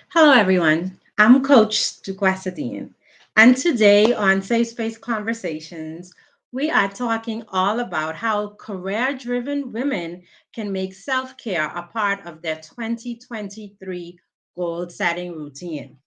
Hello, everyone. I'm Coach Duquesa, and today on Safe Space Conversations, we are talking all about how career-driven women can make self-care a part of their 2023 goal-setting routine.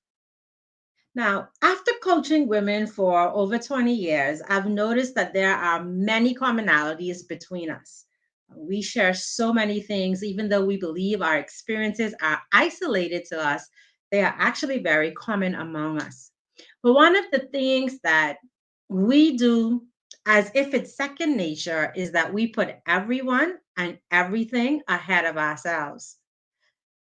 Now, after coaching women for over 20 years, I've noticed that there are many commonalities between us. We share so many things, even though we believe our experiences are isolated to us, they are actually very common among us. But one of the things that we do as if it's second nature is that we put everyone and everything ahead of ourselves.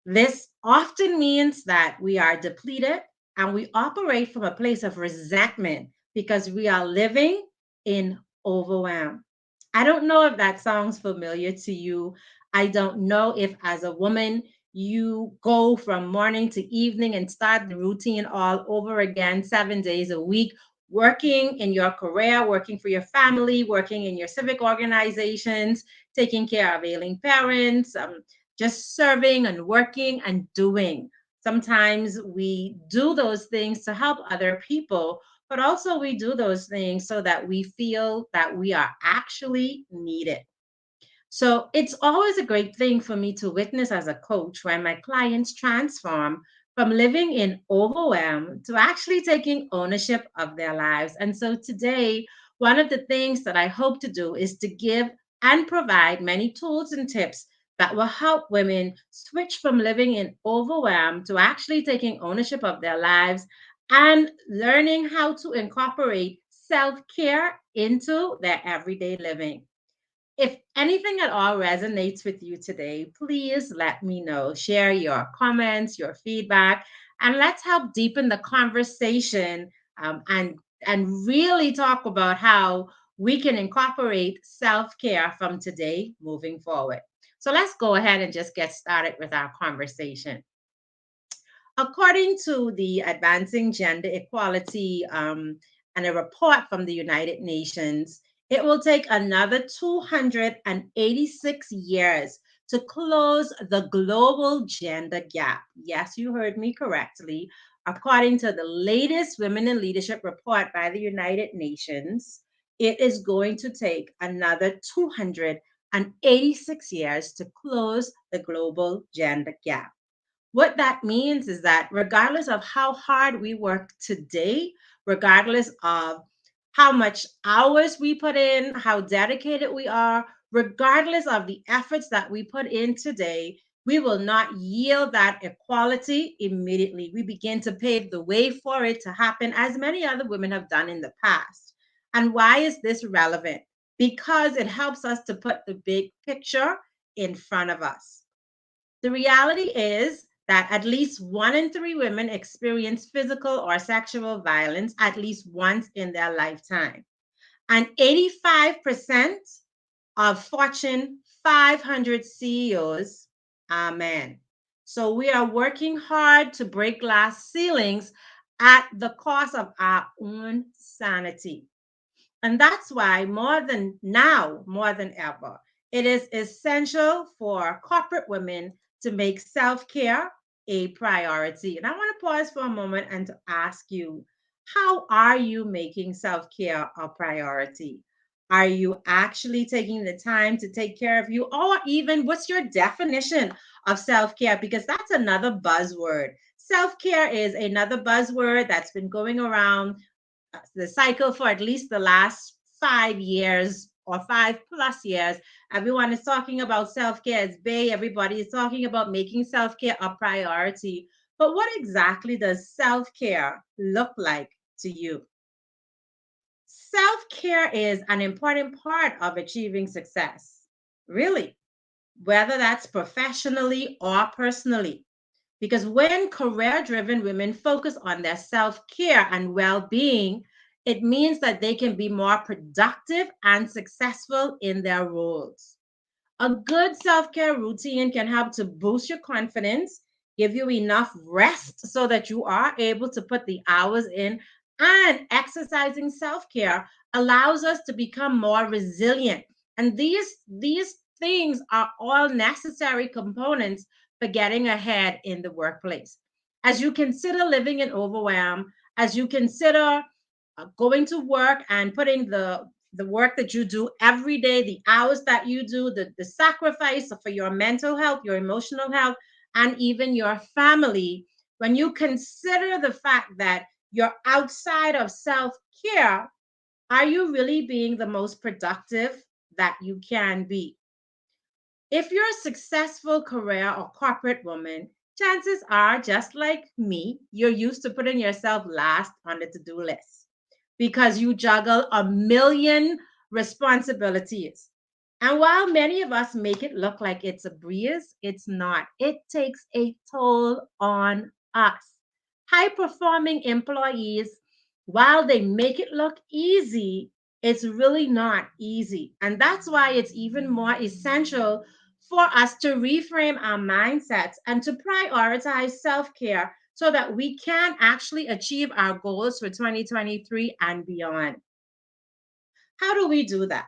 This often means that we are depleted and we operate from a place of resentment because we are living in overwhelm. I don't know if that sounds familiar to you. I don't know if, as a woman, you go from morning to evening and start the routine all over again, 7 days a week, working in your career, working for your family, working in your civic organizations, taking care of ailing parents, just serving and working and doing. Sometimes we do those things to help other people, but also we do those things so that we feel that we are actually needed. So it's always a great thing for me to witness as a coach when my clients transform from living in overwhelm to actually taking ownership of their lives. And so today, one of the things that I hope to do is to give and provide many tools and tips that will help women switch from living in overwhelm to actually taking ownership of their lives and learning how to incorporate self care into their everyday living. If anything at all resonates with you today, please let me know. Share your comments, your feedback, and let's help deepen the conversation and really talk about how we can incorporate self-care from today moving forward. So let's go ahead and just get started with our conversation. According to the Advancing Gender Equality and a report from the United Nations, it will take another 286 years to close the global gender gap. Yes, you heard me correctly. According to the latest Women in Leadership report by the United Nations, it is going to take another 286 years to close the global gender gap. What that means is that regardless of how hard we work today, regardless of how much hours we put in, how dedicated we are, regardless of the efforts that we put in today, we will not yield that equality immediately. We begin to pave the way for it to happen, as many other women have done in the past. And why is this relevant? Because it helps us to put the big picture in front of us. The reality is that at least 1 in 3 women experience physical or sexual violence at least once in their lifetime. And 85% of Fortune 500 CEOs are men. So we are working hard to break glass ceilings at the cost of our own sanity. And that's why more than now, more than ever, it is essential for corporate women to make self care a priority. And I want to pause for a moment and to ask you, how are you making self care a priority? Are you actually taking the time to take care of you? Or even what's your definition of self care? Because that's another buzzword. Self care is another buzzword that's been going around the cycle for at least the last 5 years or 5 plus years. Everyone is talking about self care. It's big. Everybody is talking about making self care a priority. But what exactly does self care look like to you? Self care is an important part of achieving success, really, whether that's professionally or personally. Because when career driven women focus on their self care and well being, it means that they can be more productive and successful in their roles. A good self care routine can help to boost your confidence, give you enough rest so that you are able to put the hours in, and exercising self care allows us to become more resilient. And these things are all necessary components for getting ahead in the workplace. as you consider living in overwhelm, as you consider going to work and putting the work that you do every day, the hours that you do, the sacrifice for your mental health, your emotional health, and even your family, when you consider the fact that you're outside of self care, are you really being the most productive that you can be? If you're a successful career or corporate woman, chances are, just like me, you're used to putting yourself last on the to do list because you juggle a million responsibilities. And while many of us make it look like it's a breeze, it's not. It takes a toll on us. High performing employees, while they make it look easy, it's really not easy. And that's why it's even more essential for us to reframe our mindsets and to prioritize self care so that we can actually achieve our goals for 2023 and beyond. How do we do that?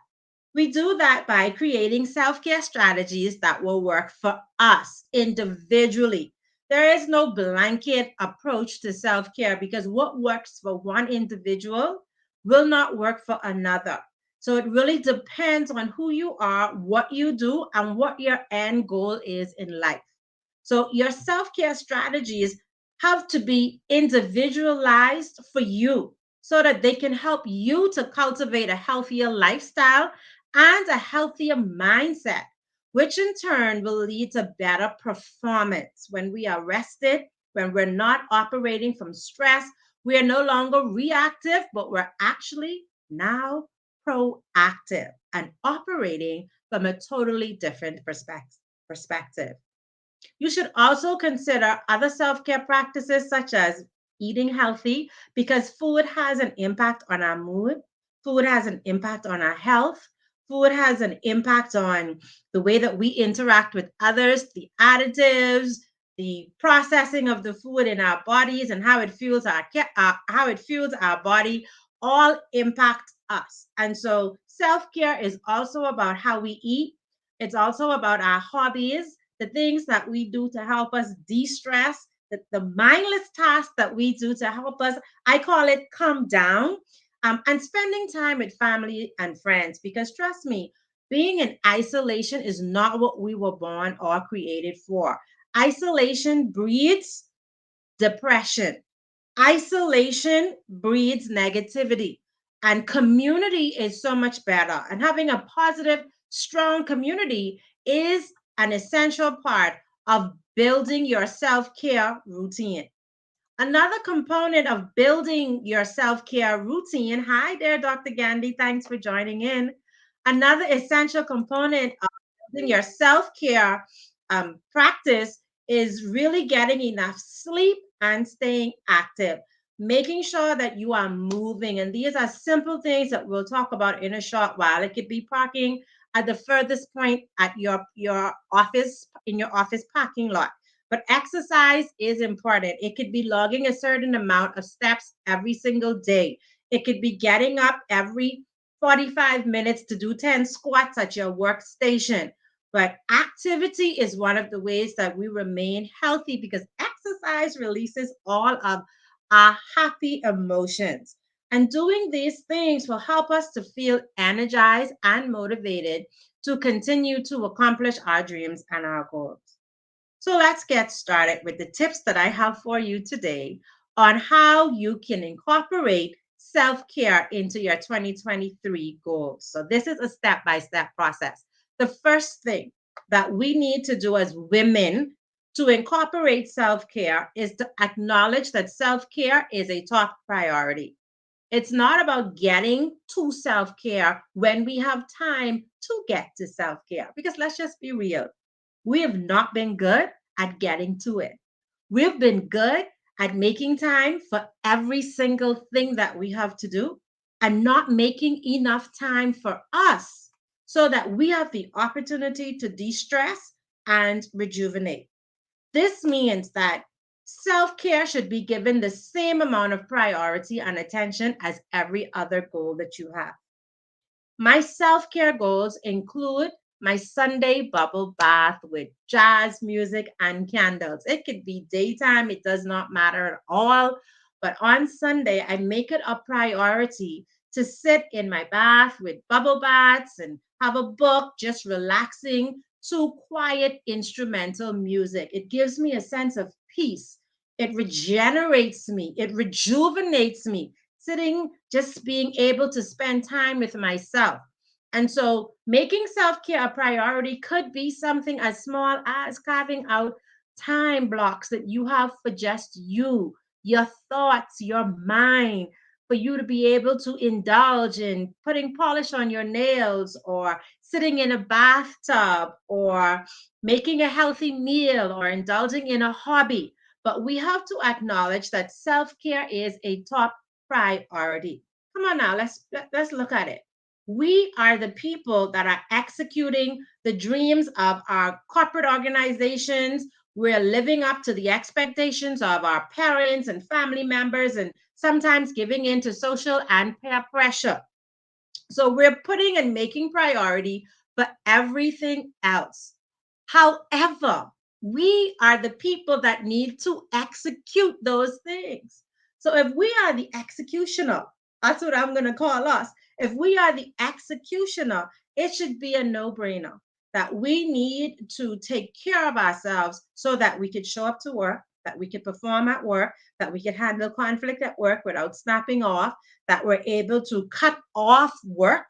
We do that by creating self care strategies that will work for us individually. There is no blanket approach to self care because what works for one individual will not work for another. So it really depends on who you are, what you do, and what your end goal is in life. So your self care strategies have to be individualized for you so that they can help you to cultivate a healthier lifestyle and a healthier mindset, which in turn will lead to better performance. When we are rested, when we're not operating from stress, we are no longer reactive, but we're actually now proactive and operating from a totally different perspective. You should also consider other self care practices such as eating healthy because food has an impact on our mood, food has an impact on our health, food has an impact on the way that we interact with others, the additives, the processing of the food in our bodies, and how it fuels how it fuels our body all impact us. And so self care is also about how we eat. It's also about our hobbies, the things that we do to help us de-stress, the mindless tasks that we do to help us. I call it calm down, and spending time with family and friends. Because trust me, being in isolation is not what we were born or created for. Isolation breeds depression. Isolation breeds negativity, and community is so much better. And having a positive, strong community is an essential part of building your self care routine. Another component of building your self care routine, hi there, Dr. Gandhi, thanks for joining in. Another essential component of building your self care practice is really getting enough sleep and staying active, making sure that you are moving. And these are simple things that we'll talk about in a short while. It could be parking at the furthest point at your office, in your office parking lot, but exercise is important. It could be logging a certain amount of steps every single day. It could be getting up every 45 minutes to do 10 squats at your workstation. But activity is one of the ways that we remain healthy because exercise releases all of our happy emotions. And doing these things will help us to feel energized and motivated to continue to accomplish our dreams and our goals. So let's get started with the tips that I have for you today on how you can incorporate self care into your 2023 goals. So, this is a step by step process. The first thing that we need to do as women to incorporate self care is to acknowledge that self care is a top priority. It's not about getting to self care when we have time to get to self care, because let's just be real, we have not been good at getting to it. We've been good at making time for every single thing that we have to do and not making enough time for us so that we have the opportunity to de stress and rejuvenate. This means that self care should be given the same amount of priority and attention as every other goal that you have. My self care goals include my Sunday bubble bath with jazz music and candles. It could be daytime, it does not matter at all. But on Sunday, I make it a priority to sit in my bath with bubble baths and have a book, just relaxing to quiet instrumental music. It gives me a sense of peace. It regenerates me, it rejuvenates me, sitting, just being able to spend time with myself. And so, making self care a priority could be something as small as carving out time blocks that you have for just you, your thoughts, your mind, for you to be able to indulge in putting polish on your nails or sitting in a bathtub or making a healthy meal or indulging in a hobby. But we have to acknowledge that self care is a top priority. Come on now, let's look at it. We are the people that are executing the dreams of our corporate organizations. We're living up to the expectations of our parents and family members, and sometimes giving in to social and peer pressure. So we're putting and making priority for everything else. However, we are the people that need to execute those things. So if we are the executioner, that's what I'm going to call us. If we are the executioner, it should be a no brainer that we need to take care of ourselves so that we could show up to work, that we could perform at work, that we could handle conflict at work without snapping off, that we're able to cut off work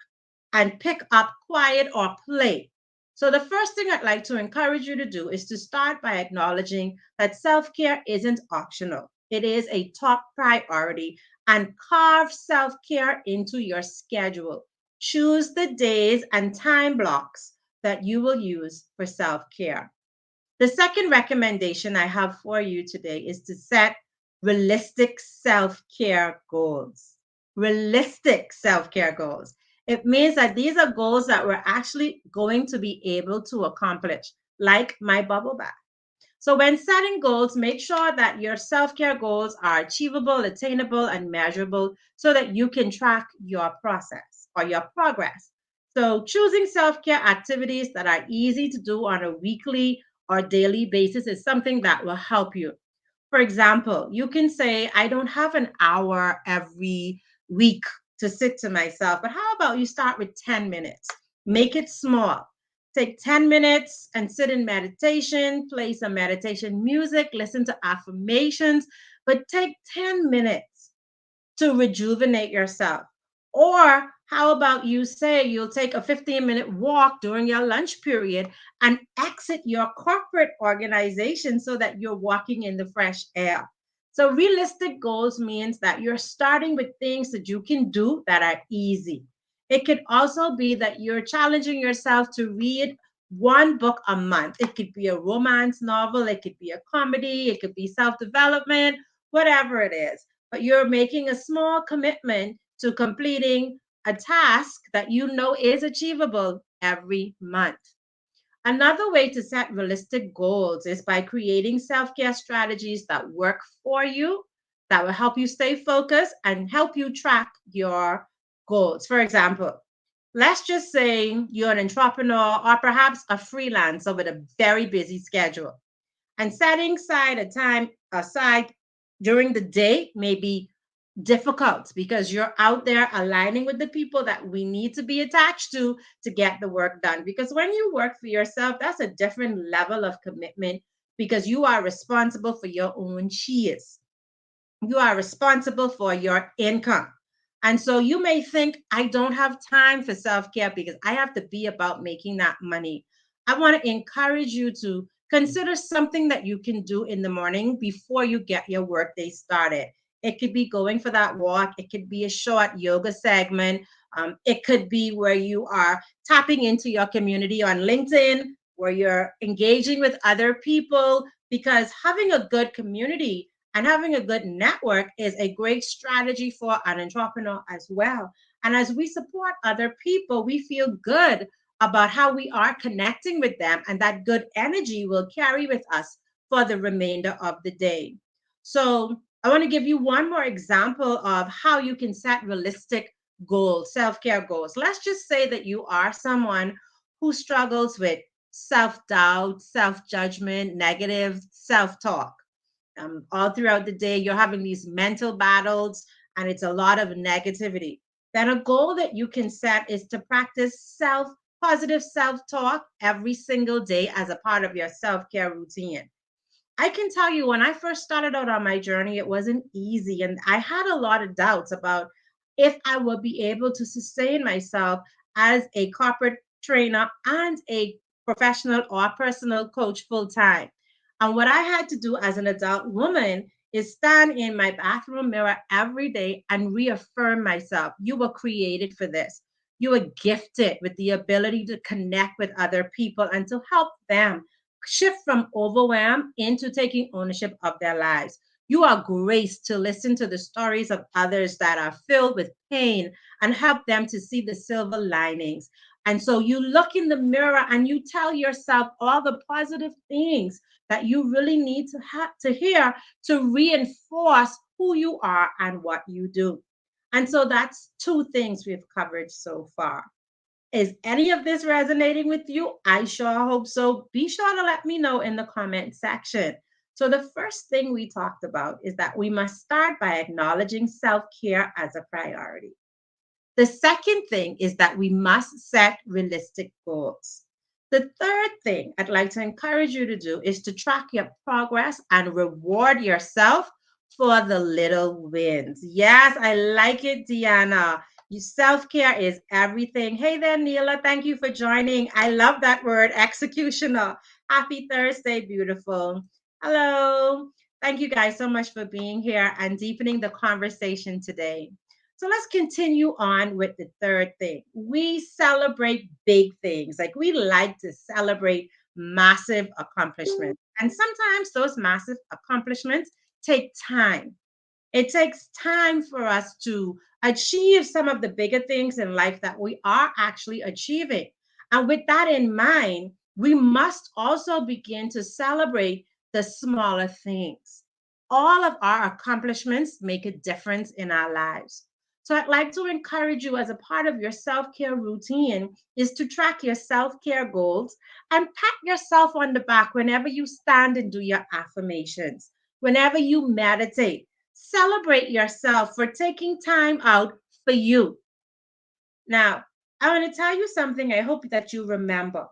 and pick up quiet or play. So, the first thing I'd like to encourage you to do is to start by acknowledging that self care isn't optional, it is a top priority, and carve self care into your schedule. Choose the days and time blocks that you will use for self care. The second recommendation I have for you today is to set realistic self care goals. Realistic self care goals. It means that these are goals that we're actually going to be able to accomplish, like my bubble bath. So, when setting goals, make sure that your self care goals are achievable, attainable, and measurable so that you can track your process or your progress. So, choosing self care activities that are easy to do on a weekly or daily basis is something that will help you. For example, you can say, I don't have an hour every week to sit to myself, but how about you start with 10 minutes? Make it small. Take 10 minutes and sit in meditation, play some meditation music, listen to affirmations, but take 10 minutes to rejuvenate yourself. Or how about you say you'll take a 15-minute walk during your lunch period and exit your corporate organization so that you're walking in the fresh air? So, realistic goals means that you're starting with things that you can do that are easy. It could also be that you're challenging yourself to read one book a month. It could be a romance novel, it could be a comedy, it could be self development, whatever it is, but you're making a small commitment to completing a task that you know is achievable every month. Another way to set realistic goals is by creating self care strategies that work for you, that will help you stay focused and help you track your goals. For example, let's just say you're an entrepreneur or perhaps a freelancer with a very busy schedule, and setting aside a time aside during the day may be difficult because you're out there aligning with the people that we need to be attached to get the work done. Because when you work for yourself, that's a different level of commitment because you are responsible for your own cheese. You are responsible for your income. And so you may think, I don't have time for self care because I have to be about making that money. I want to encourage you to consider something that you can do in the morning before you get your workday started. It could be going for that walk, it could be a short yoga segment, it could be where you are tapping into your community on LinkedIn, where you're engaging with other people, because having a good community and having a good network is a great strategy for an entrepreneur as well. And as we support other people, we feel good about how we are connecting with them, and that good energy will carry with us for the remainder of the day. So, I want to give you one more example of how you can set realistic goals, self care goals. Let's just say that you are someone who struggles with self doubt, self judgment, negative self talk. All throughout the day, you're having these mental battles and it's a lot of negativity. Then a goal that you can set is to practice positive self talk every single day as a part of your self care routine. I can tell you when I first started out on my journey, it wasn't easy. And I had a lot of doubts about if I would be able to sustain myself as a corporate trainer and a professional or personal coach full time. And what I had to do as an adult woman is stand in my bathroom mirror every day and reaffirm myself. You were created for this. You were gifted with the ability to connect with other people and to help them shift from overwhelm into taking ownership of their lives. You are graced to listen to the stories of others that are filled with pain and help them to see the silver linings. And so you look in the mirror and you tell yourself all the positive things that you really need to have to hear to reinforce who you are and what you do. And so that's two things we've covered so far. Is any of this resonating with you? I sure hope so. Be sure to let me know in the comment section. So, the first thing we talked about is that we must start by acknowledging self care as a priority. The second thing is that we must set realistic goals. The third thing I'd like to encourage you to do is to track your progress and reward yourself for the little wins. Yes, I like it, Deanna. Self care is everything. Hey there, Neela. Thank you for joining. I love that word, executioner. Happy Thursday, beautiful. Hello. Thank you guys so much for being here and deepening the conversation today. So let's continue on with the third thing. We celebrate big things. Like we like to celebrate massive accomplishments. And sometimes those massive accomplishments take time. It takes time for us to achieve some of the bigger things in life that we are actually achieving. And with that in mind, we must also begin to celebrate the smaller things. All of our accomplishments make a difference in our lives. So I'd like to encourage you as a part of your self-care routine is to track your self-care goals and pat yourself on the back whenever you stand and do your affirmations, whenever you meditate. Celebrate yourself for taking time out for you. Now, I want to tell you something I hope that you remember.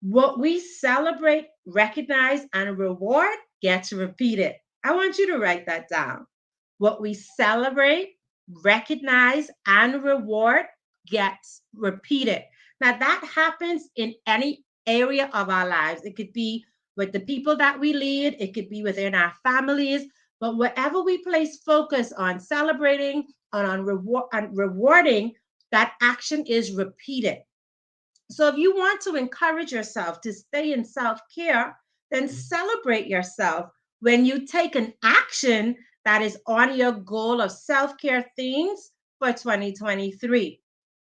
What we celebrate, recognize, and reward gets repeated. I want you to write that down. What we celebrate, recognize, and reward gets repeated. Now, that happens in any area of our lives. It could be with the people that we lead, it could be within our families, but wherever we place focus on celebrating and on rewarding, that action is repeated. So if you want to encourage yourself to stay in self care, then celebrate yourself when you take an action that is on your goal of self care things for 2023.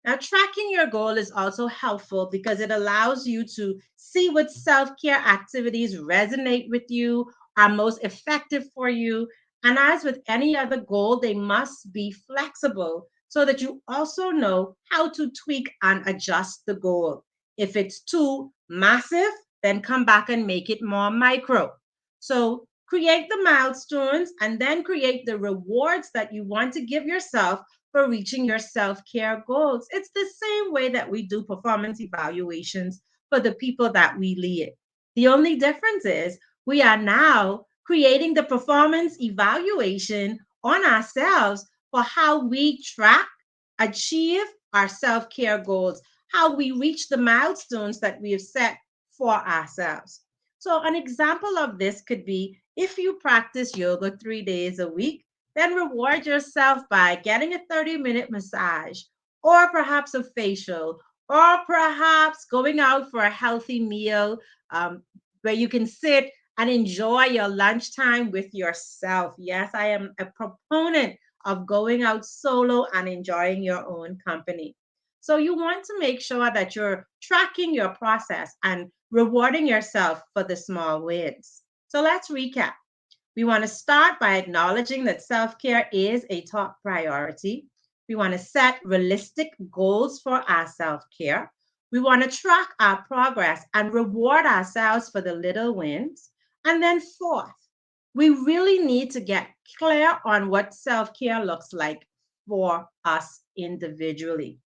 Now, tracking your goal is also helpful because it allows you to see what self care activities resonate with you, are most effective for you. And as with any other goal, they must be flexible so that you also know how to tweak and adjust the goal. If it's too massive, then come back and make it more micro. So create the milestones and then create the rewards that you want to give yourself for reaching your self care goals. It's the same way that we do performance evaluations for the people that we lead. The only difference is we are now creating the performance evaluation on ourselves for how we track, achieve our self care goals, how we reach the milestones that we have set for ourselves. So, an example of this could be if you practice yoga 3 days a week, then reward yourself by getting a 30-minute massage, or perhaps a facial, or perhaps going out for a healthy meal where you can sit and enjoy your lunchtime with yourself. Yes, I am a proponent of going out solo and enjoying your own company. So you want to make sure that you're tracking your process and rewarding yourself for the small wins. So let's recap. We want to start by acknowledging that self care is a top priority. We want to set realistic goals for our self care. We want to track our progress and reward ourselves for the little wins. And then, fourth, we really need to get clear on what self care looks like for us individually.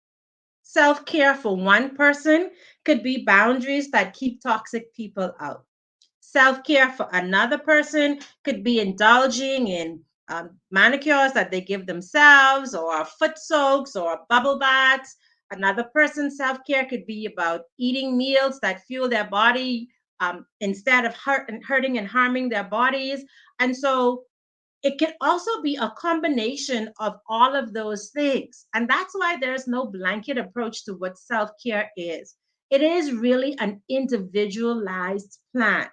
Self care for one person could be boundaries that keep toxic people out. Self care for another person could be indulging in manicures that they give themselves, or foot soaks, or bubble baths. Another person's self care could be about eating meals that fuel their body instead of hurting and harming their bodies. And so it can also be a combination of all of those things. And that's why there's no blanket approach to what self care is. It is really an individualized plan.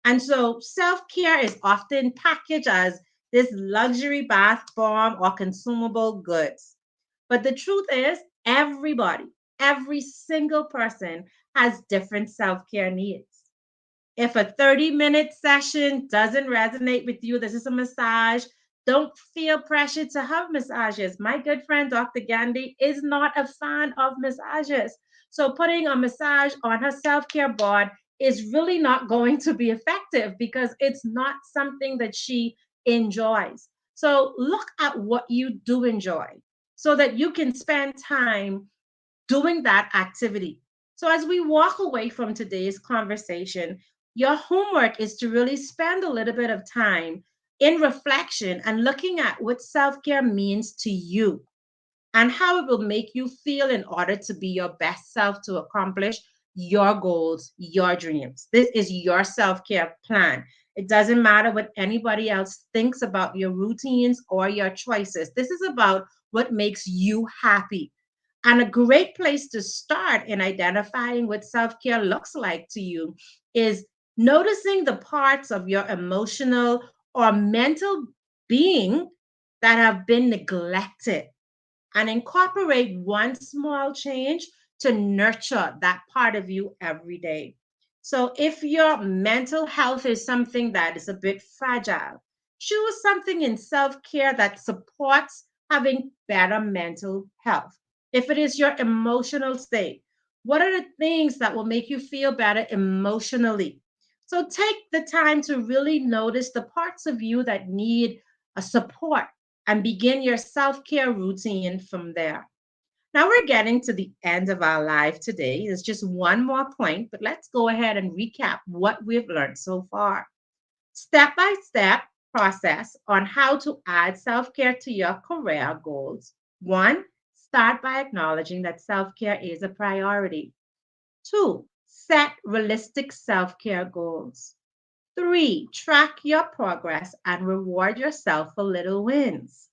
And so self care is often packaged as this luxury bath bomb or consumable goods. But the truth is, everybody, every single person has different self care needs. If a 30-minute session doesn't resonate with you, this is a massage. Don't feel pressure to have massages. My good friend Dr. Gandhi is not a fan of massages. So putting a massage on her self-care board is really not going to be effective because it's not something that she enjoys. So look at what you do enjoy so that you can spend time doing that activity. So, as we walk away from today's conversation, your homework is to really spend a little bit of time in reflection and looking at what self care means to you and how it will make you feel in order to be your best self to accomplish your goals, your dreams. This is your self care plan. It doesn't matter what anybody else thinks about your routines or your choices. This is about what makes you happy. And a great place to start in identifying what self care looks like to you is noticing the parts of your emotional or mental being that have been neglected, and incorporate one small change to nurture that part of you every day. So, if your mental health is something that is a bit fragile, choose something in self care that supports having better mental health. If it is your emotional state, what are the things that will make you feel better emotionally? So, take the time to really notice the parts of you that need a support and begin your self care routine from there. Now we're getting to the end of our live today. There's just one more point, but let's go ahead and recap what we've learned so far. Step by step process on how to add self care to your career goals. One, start by acknowledging that self care is a priority. Two, set realistic self care goals. Three, track your progress and reward yourself for little wins.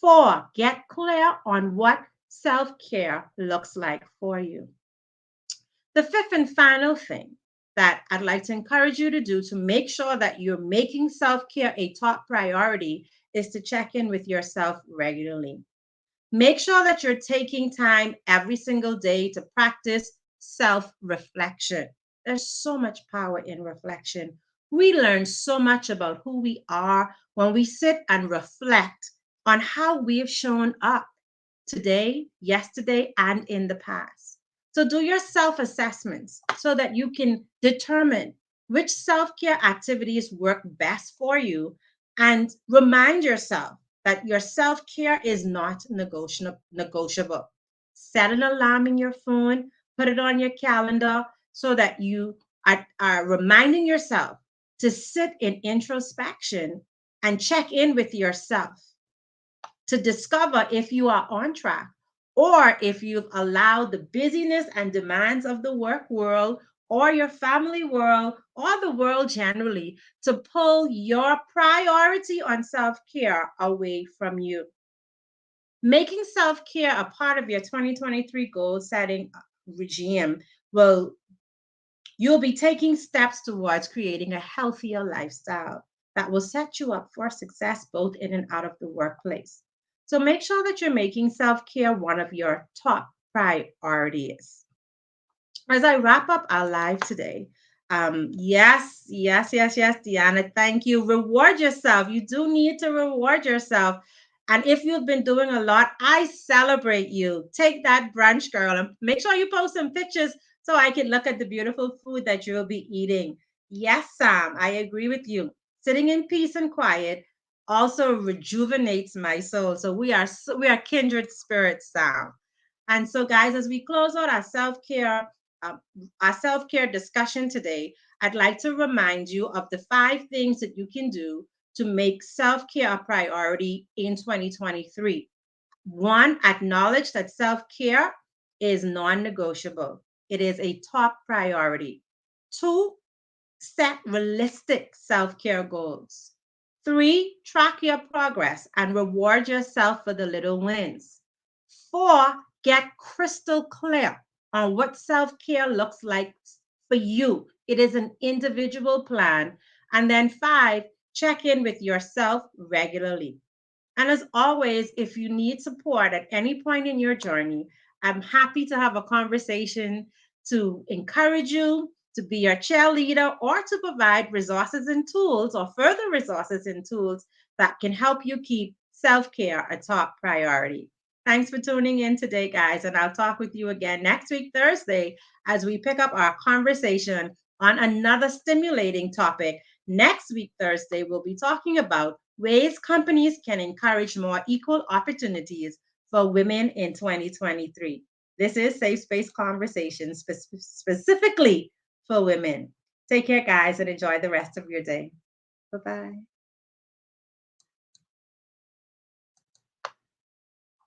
Four, get clear on what self care looks like for you. The fifth and final thing that I'd like to encourage you to do to make sure that you're making self care a top priority is to check in with yourself regularly. Make sure that you're taking time every single day to practice self reflection. There's so much power in reflection. We learn so much about who we are when we sit and reflect on how we've shown up today, yesterday, and in the past. So do your self assessments so that you can determine which self care activities work best for you, and remind yourself that your self care is not negotiable. Set an alarm in your phone, put it on your calendar so that you are reminding yourself to sit in introspection and check in with yourself to discover if you are on track or if you've allowed the busyness and demands of the work world or your family world or the world generally to pull your priority on self care away from you. Making self care a part of your 2023 goal setting regime will you'll be taking steps towards creating a healthier lifestyle that will set you up for success both in and out of the workplace. So make sure that you're making self care one of your top priorities. As I wrap up our live today, yes, Deanna, thank you. Reward yourself. You do need to reward yourself. And if you've been doing a lot, I celebrate you. Take that brunch, girl, and make sure you post some pictures so I can look at the beautiful food that you'll be eating. Yes, Sam, I agree with you. Sitting in peace and quiet also rejuvenates my soul. So we are kindred spirits, Sam. And so, guys, as we close out uh, our self care discussion today, I'd like to remind you of the 5 things that you can do to make self care a priority in 2023. One, acknowledge that self care is non negotiable, it is a top priority. Two, set realistic self care goals. Three, track your progress and reward yourself for the little wins. Four, get crystal clear on what self care looks like for you. It is an individual plan. And then five, check in with yourself regularly. And as always, if you need support at any point in your journey, I'm happy to have a conversation to encourage you, to be your cheerleader, or to provide resources and tools or further resources and tools that can help you keep self care a top priority. Thanks for tuning in today, guys. And I'll talk with you again next week, Thursday, as we pick up our conversation on another stimulating topic. Next week, Thursday, we'll be talking about ways companies can encourage more equal opportunities for women in 2023. This is Safe Space Conversations specifically for women. Take care, guys, and enjoy the rest of your day. Bye bye.